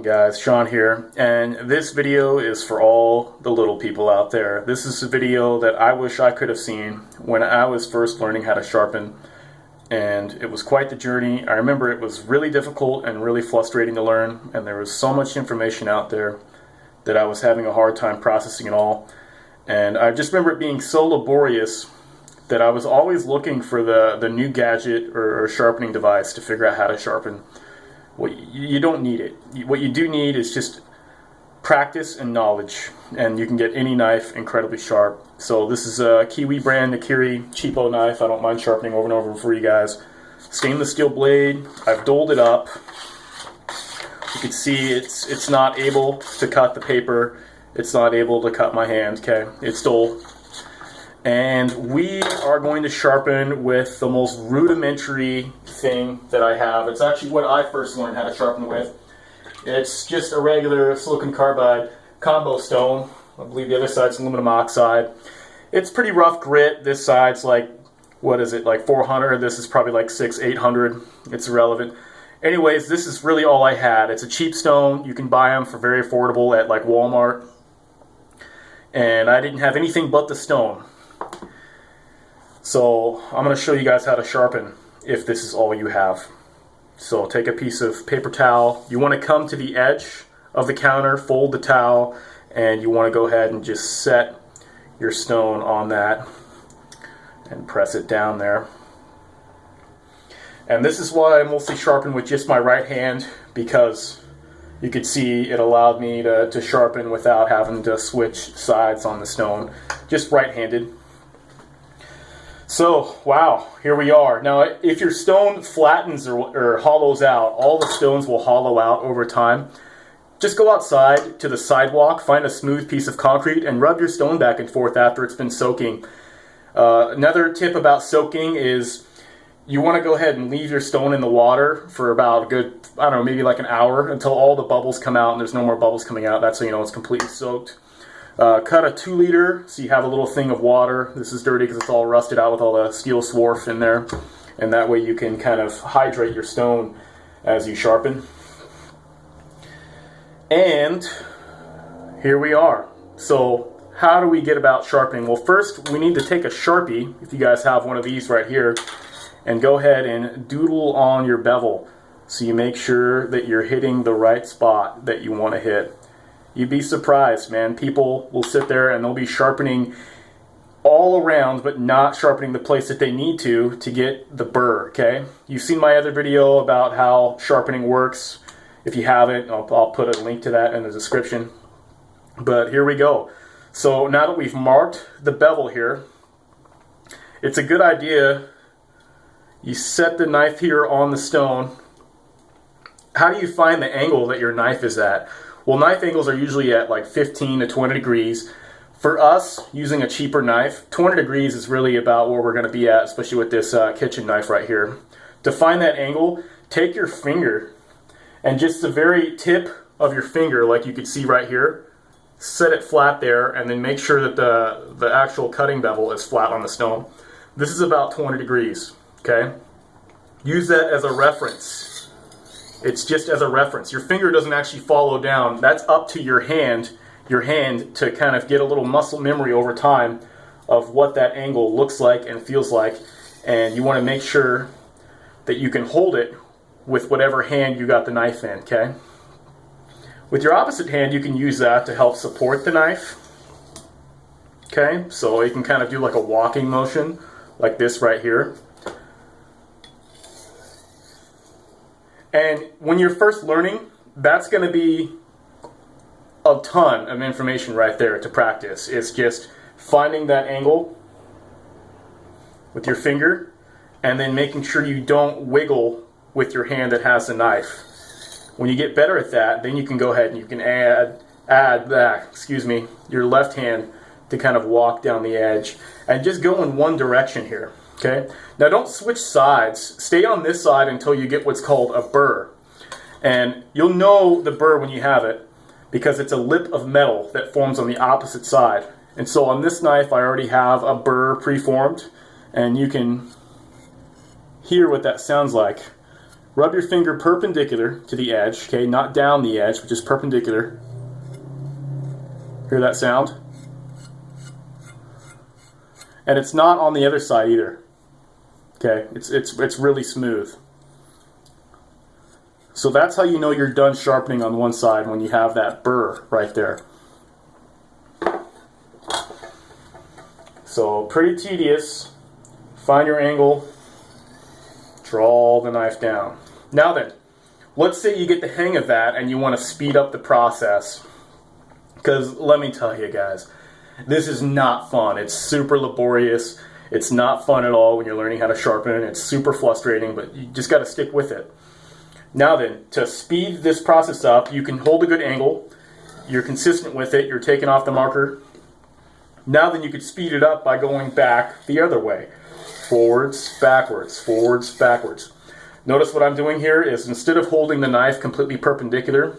Guys, Sean here, and this video is for all the little people out there. This is a video that I wish I could have seen when I was first learning how to sharpen, and it was quite the journey. I remember it was really difficult and really frustrating to learn, and there was so much information out there that I was having a hard time processing it all. And I just remember it being so laborious that I was always looking for the new gadget or sharpening device to figure out how to sharpen. Well, you don't need it. What you do need is just practice and knowledge, and you can get any knife incredibly sharp. So this is a Kiwi brand Nakiri cheapo knife. I don't mind sharpening over and over for you guys. Stainless steel blade. I've doled it up. You can see it's not able to cut the paper. It's not able to cut my hand. Okay, it's dull. And we are going to sharpen with the most rudimentary thing that I have. It's actually what I first learned how to sharpen with. It's just a regular silicon carbide combo stone. I believe the other side's aluminum oxide. It's pretty rough grit. This side's like, what is it, like 400? This is probably like 800. It's irrelevant. Anyways, this is really all I had. It's a cheap stone. You can buy them for very affordable at like Walmart. And I didn't have anything but the stone. So I'm going to show you guys how to sharpen if this is all you have. So take a piece of paper towel. You want to come to the edge of the counter, fold the towel, and you want to go ahead and just set your stone on that and press it down there. And this is why I mostly sharpen with just my right hand, because you could see it allowed me to sharpen without having to switch sides on the stone, just right-handed. So, wow, here we are. Now, if your stone flattens or hollows out, all the stones will hollow out over time. Just go outside to the sidewalk, find a smooth piece of concrete, and rub your stone back and forth after it's been soaking. Another tip about soaking is you want to go ahead and leave your stone in the water for about a good, I don't know, maybe like an hour until all the bubbles come out and there's no more bubbles coming out. That's how you know it's completely soaked. Cut a 2 liter, so you have a little thing of water. This is dirty because it's all rusted out with all the steel swarf in there. And that way you can kind of hydrate your stone as you sharpen. And here we are. So how do we get about sharpening? Well, first we need to take a Sharpie, if you guys have one of these right here, and go ahead and doodle on your bevel so you make sure that you're hitting the right spot that you want to hit. You'd be surprised, man. People will sit there and they'll be sharpening all around, but not sharpening the place that they need to get the burr, okay? You've seen my other video about how sharpening works. If you haven't, I'll put a link to that in the description. But here we go. So now that we've marked the bevel here, it's a good idea. You set the knife here on the stone. How do you find the angle that your knife is at? Well, knife angles are usually at like 15 to 20 degrees. For us, using a cheaper knife, 20 degrees is really about where we're going to be at, especially with this kitchen knife right here. To find that angle, take your finger and just the very tip of your finger, like you can see right here, set it flat there, and then make sure that the actual cutting bevel is flat on the stone. This is about 20 degrees, okay? Use that as a reference. It's just as a reference. Your finger doesn't actually follow down. That's up to your hand to kind of get a little muscle memory over time of what that angle looks like and feels like. And you want to make sure that you can hold it with whatever hand you got the knife in, okay? With your opposite hand, you can use that to help support the knife. Okay, so you can kind of do like a walking motion, like this right here. And when you're first learning, that's going to be a ton of information right there to practice. It's just finding that angle with your finger and then making sure you don't wiggle with your hand that has the knife. When you get better at that, then you can go ahead and you can add your left hand to kind of walk down the edge and just go in one direction here. Okay. Now don't switch sides. Stay on this side until you get what's called a burr. And you'll know the burr when you have it because it's a lip of metal that forms on the opposite side. And so on this knife I already have a burr preformed, and you can hear what that sounds like Rub your finger perpendicular to the edge, okay, not down the edge, but just perpendicular. Hear that sound? And it's not on the other side either. Okay, it's really smooth. So that's how you know you're done sharpening on one side, when you have that burr right there. So pretty tedious. Find your angle, draw the knife down. Now then, let's say you get the hang of that and you want to speed up the process. Because let me tell you guys, this is not fun. It's super laborious. It's not fun at all when you're learning how to sharpen. It's super frustrating, but you just got to stick with it. Now then, to speed this process up, you can hold a good angle. You're consistent with it. You're taking off the marker. Now then, you could speed it up by going back the other way. Forwards, backwards, forwards, backwards. Notice what I'm doing here is, instead of holding the knife completely perpendicular,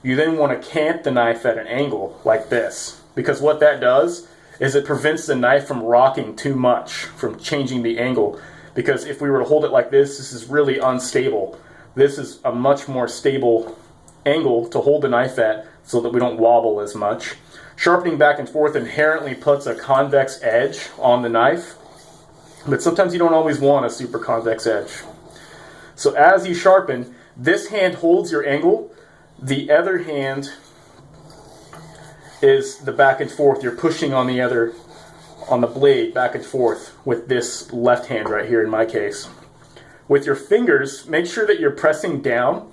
you then want to cant the knife at an angle like this. Because what that does is it prevents the knife from rocking too much, from changing the angle. Because if we were to hold it like this is really unstable. This is a much more stable angle to hold the knife at so that we don't wobble as much. Sharpening back and forth inherently puts a convex edge on the knife, but sometimes you don't always want a super convex edge. So as you sharpen, this hand holds your angle, the other hand is the back and forth. You're pushing on the blade back and forth with this left hand right here in my case. With your fingers, make sure that you're pressing down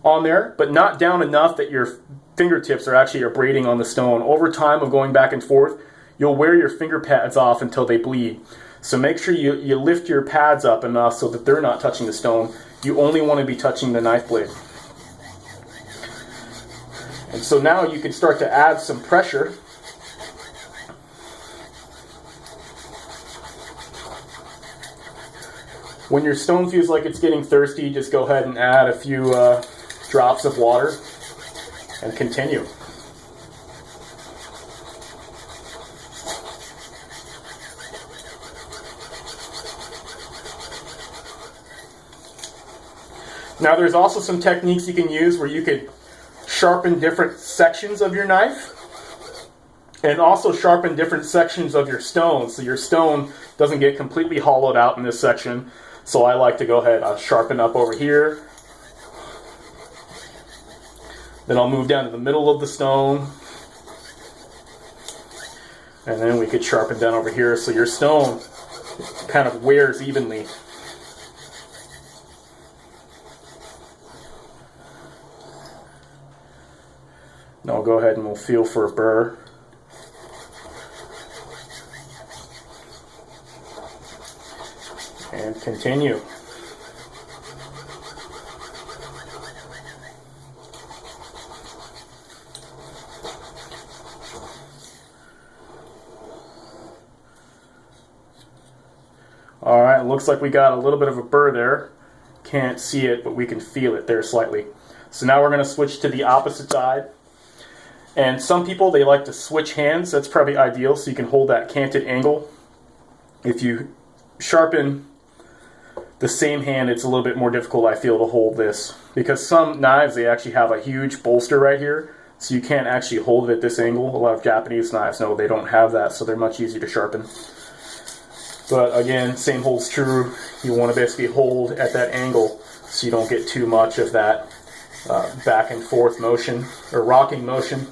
on there, but not down enough that your fingertips are actually abrading on the stone. Over time of going back and forth, you'll wear your finger pads off until they bleed. So make sure you lift your pads up enough so that they're not touching the stone. You only want to be touching the knife blade. And so now you can start to add some pressure. When your stone feels like it's getting thirsty, just go ahead and add a few drops of water and continue. Now there's also some techniques you can use where you could sharpen different sections of your knife and also sharpen different sections of your stone, so your stone doesn't get completely hollowed out in this section. So I like to go ahead, I'll sharpen up over here. Then I'll move down to the middle of the stone. And then we could sharpen down over here so your stone kind of wears evenly. Now I'll go ahead and we'll feel for a burr. And continue. Alright, looks like we got a little bit of a burr there. Can't see it, but we can feel it there slightly. So now we're going to switch to the opposite side. And some people, they like to switch hands. That's probably ideal, so you can hold that canted angle. If you sharpen the same hand, it's a little bit more difficult, I feel, to hold this. Because some knives, they actually have a huge bolster right here, so you can't actually hold it at this angle. A lot of Japanese knives, no, they don't have that, so they're much easier to sharpen. But again, same holds true. You want to basically hold at that angle so you don't get too much of that back and forth motion, or rocking motion.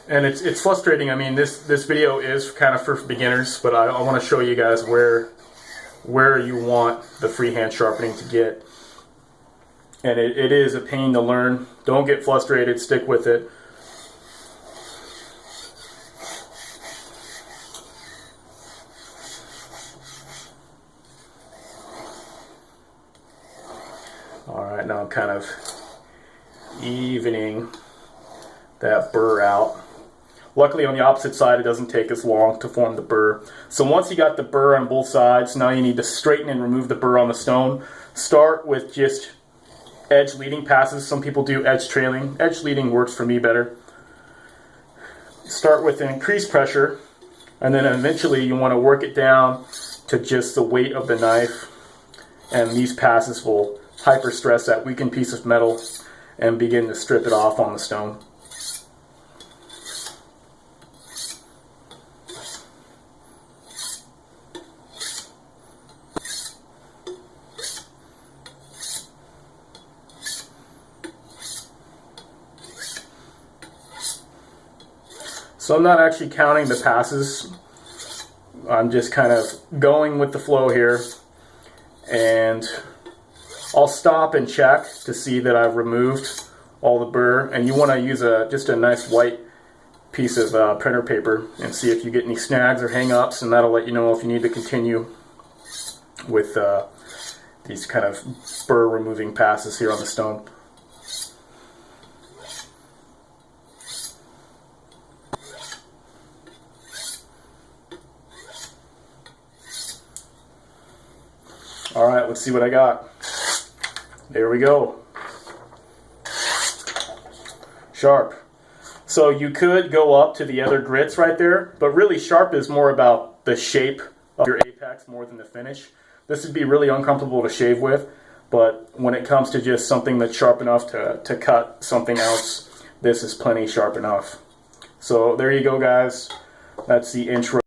And it's frustrating. I mean, this video is kind of for beginners, but I want to show you guys where you want the freehand sharpening to get. And it is a pain to learn. Don't get frustrated. Stick with it. All right, now I'm kind of evening that burr out. Luckily on the opposite side it doesn't take as long to form the burr. So once you got the burr on both sides, now you need to straighten and remove the burr on the stone. Start with just edge leading passes. Some people do edge trailing. Edge leading works for me better. Start with an increased pressure, and then eventually you want to work it down to just the weight of the knife, and these passes will hyper stress that weakened piece of metal and begin to strip it off on the stone. So I'm not actually counting the passes. I'm just kind of going with the flow here, and I'll stop and check to see that I've removed all the burr. And you want to use just a nice white piece of printer paper and see if you get any snags or hang-ups, and that'll let you know if you need to continue with these kind of burr removing passes here on the stone. All right, let's see what I got. There we go. Sharp. So you could go up to the other grits right there, but really sharp is more about the shape of your apex more than the finish. This would be really uncomfortable to shave with, but when it comes to just something that's sharp enough to cut something else, this is plenty sharp enough. So there you go, guys. That's the intro.